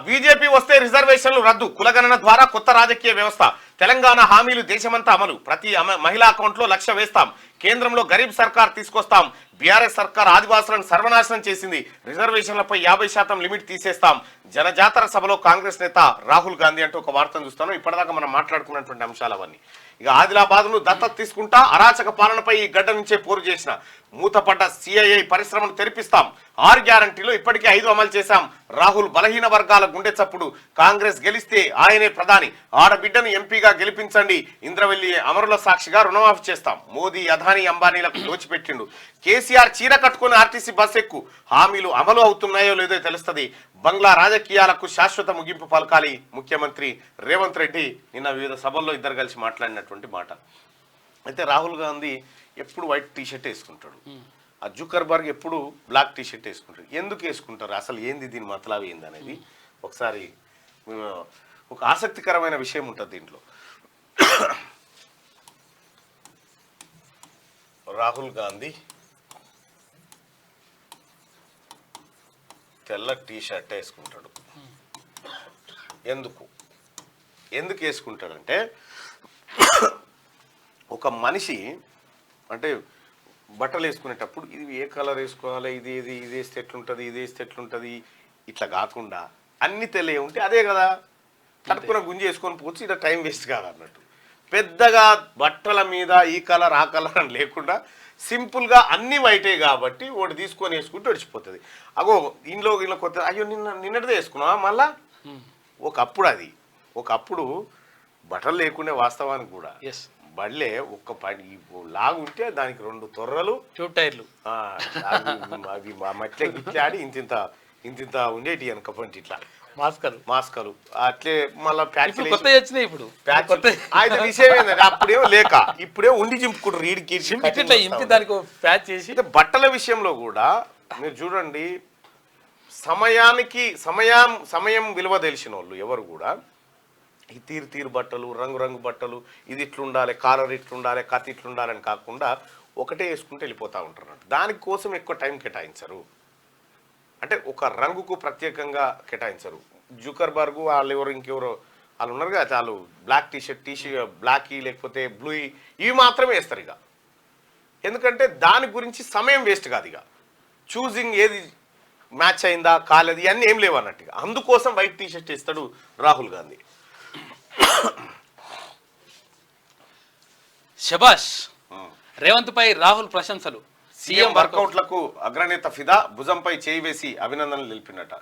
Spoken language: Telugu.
బీజేపీ వస్తే రిజర్వేషన్లు రద్దు, కులగణన ద్వారా కొత్త రాజకీయ వ్యవస్థ, తెలంగాణ హామీలు దేశమంతా అమలు, ప్రతి మహిళా అకౌంట్లో 1,00,000 వేస్తాం, కేంద్రంలో గరీబ్ సర్కార్ తీసుకొస్తాం, బీఆర్ఎస్ సర్కార్ ఆదివాసులను సర్వనాశనం చేసింది, రిజర్వేషన్లపై 50% లిమిట్ తీసేస్తాం, జనజాతర సభలో కాంగ్రెస్ నేత రాహుల్ గాంధీ అంటూ ఒక వార్తను చూస్తాను. ఇప్పటిదాకా మనం మాట్లాడుకున్నటువంటి అంశాలు అవన్నీ. ఇక ఆదిలాబాద్ను దత్తత తీసుకుంటా, అరాచక పాలనపై ఈ గడ్డ నుంచే పోరు చేసిన మూతపడ్డ సిఐఐ పరిశ్రమను తెరిపిస్తాం, 6 గ్యారంటీలో ఇప్పటికే 5 అమలు చేశాం, రాహుల్ బలహీన వర్గాల గుండె చప్పుడు, కాంగ్రెస్ గెలిస్తే ఆయనే ప్రధాని, ఆడబిడ్డను ఎంపీగా గెలిపించండి, ఇంద్రవెల్లి అమరుల సాక్షిగా రుణమాఫీ చేస్తాం, మోదీ అదానీ అంబానీలకు దోచిపెట్టిండు, కేసీఆర్ చీర కట్టుకుని ఆర్టీసీ బస్ ఎక్కు, హామీలు అమలు అవుతున్నాయో లేదో తెలుస్తుంది, బంగ్లా రాజకీయాలకు శాశ్వత ముగింపు పలకాలి ముఖ్యమంత్రి రేవంత్ రెడ్డి నిన్న వివిధ సభల్లో ఇద్దరు కలిసి మాట్లాడినటువంటి మాట. అయితే రాహుల్ గాంధీ ఎప్పుడు వైట్ టీషర్ట్ వేసుకుంటాడు, ఆ జుకర్బర్గ్ ఎప్పుడు బ్లాక్ టీషర్ట్ వేసుకుంటాడు. ఎందుకు వేసుకుంటారు, అసలు ఏంది దీని మతలబు ఏంది అనేది ఒకసారి ఒక ఆసక్తికరమైన విషయం ఉంటుంది దీంట్లో. రాహుల్ గాంధీ తెల్ల టీషర్ట్ వేసుకుంటాడు. ఎందుకు వేసుకుంటాడంటే, ఒక మనిషి అంటే బట్టలు వేసుకునేటప్పుడు ఇది ఏ కలర్ వేసుకోవాలి, ఇది వేస్తే ఎట్లుంటుంది, ఇది వేస్తే ఎట్లుంటుంది, ఇట్లా కాకుండా అన్ని తెల్లే ఉంటే అదే కదా, తడుపున గుంజి వేసుకొని పోవచ్చు, ఇలా టైం వేస్ట్ కాదు అన్నట్టు. పెద్దగా బట్టల మీద ఈ కలర్ ఆ కలర్ అని లేకుండా సింపుల్గా అన్ని వైటే కాబట్టి ఒకటి తీసుకొని వేసుకుంటూ విడిచిపోతుంది. అగో ఇంట్లో కొత్త అయ్యో నిన్నటిదే వేసుకున్నావా మళ్ళా. ఒకప్పుడు బట్టలు లేకుండే వాస్తవానికి కూడా బళ్ళే ఒక్క లాగు ఉంటే దానికి 2 తొర్రలు ట్యూబ్ టైర్లు అవి మట్లే గిట్లాడి ఇంత ఉండేటి వెనక పంటి ఇట్లా మాస్కలు అట్లే మళ్ళీ ఇప్పుడు అయితే విషయం ఏంటంటే అప్పుడేమో లేక ఇప్పుడేమో ఉండి చింపుకుంటారు రీడికి బట్టల విషయంలో కూడా మీరు చూడండి, సమయం విలువ తెలిసిన వాళ్ళు ఎవరు కూడా ఈ తీరు బట్టలు, రంగు బట్టలు, ఇది ఇట్లుండాలి, కాలర్ ఇట్లుండాలి, కత్తి ఇట్లుండాలని కాకుండా ఒకటే వేసుకుంటూ వెళ్ళిపోతూ ఉంటారు. దానికోసం ఎక్కువ టైం కేటాయించరు, అంటే ఒక రంగుకు ప్రత్యేకంగా కేటాయించరు. జుకర్బర్గ్ వాళ్ళు ఎవరు ఇంకెవరో వాళ్ళు ఉన్నారు కదా, చాలు బ్లాక్ టీషర్ట్ బ్లాక్ లేకపోతే బ్లూ ఇవి మాత్రమే వేస్తారు ఇక. ఎందుకంటే దాని గురించి సమయం వేస్ట్ కాదు, ఇక చూజింగ్ ఏది మ్యాచ్ అయిందా కాలేదు ఇవన్నీ ఏం లేవు అన్నట్టుగా. అందుకోసం వైట్ టీషర్ట్ వేస్తాడు రాహుల్ గాంధీ. శబాష్, రేవంత్ పై రాహుల్ ప్రశంసలు, సీఎం వర్కౌట్లకు అగ్రనేత ఫిదా, భుజంపై చేయి వేసి అభినందనలు తెలిపినట.